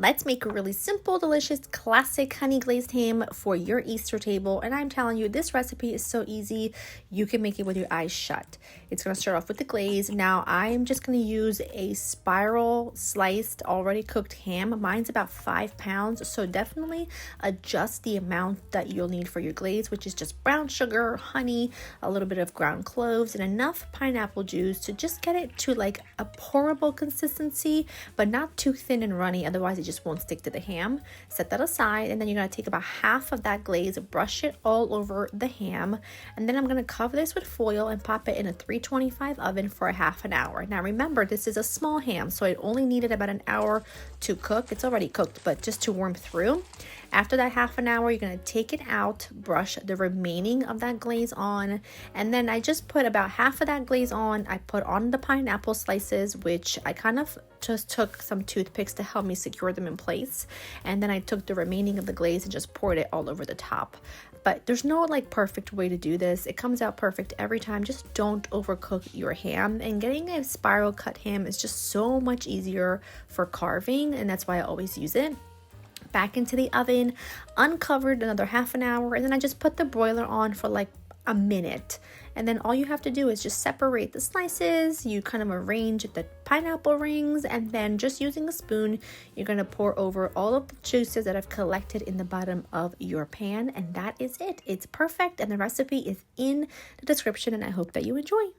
Let's make a really simple, delicious, classic honey glazed ham for your Easter table. And I'm telling you, this recipe is so easy. You can make it with your eyes shut. It's going to start off with the glaze. Now, I'm just going to use a spiral sliced, already cooked ham. Mine's about 5 pounds, so definitely adjust the amount that you'll need for your glaze, which is just brown sugar, honey, a little bit of ground cloves, and enough pineapple juice to just get it to like a pourable consistency, but not too thin and runny. Otherwise, it just won't stick to the ham. Set that aside, and then you're going to take about half of that glaze, brush it all over the ham, and then I'm going to cover this with foil and pop it in a 325 oven for a half an hour. Now remember, this is a small ham, so it only needed about an hour to cook. It's already cooked, but just to warm through. After that half an hour, you're going to take it out, brush the remaining of that glaze on, and then I just put about half of that glaze on. I put on the pineapple slices, which I kind of just took some toothpicks to help me secure them in place, and then I took the remaining of the glaze and just poured it all over the top. But there's no like perfect way to do this. It comes out perfect every time. Just don't overcook your ham, and getting a spiral cut ham is just so much easier for carving, and that's why I always use it. Back into the oven, uncovered another half an hour, and then I just put the broiler on for like a minute. And then all you have to do is just separate the slices. You kind of arrange the pineapple rings, and then just using a spoon, you're going to pour over all of the juices that I've collected in the bottom of your pan, and that is it. It's perfect, and the recipe is in the description, and I hope that you enjoy.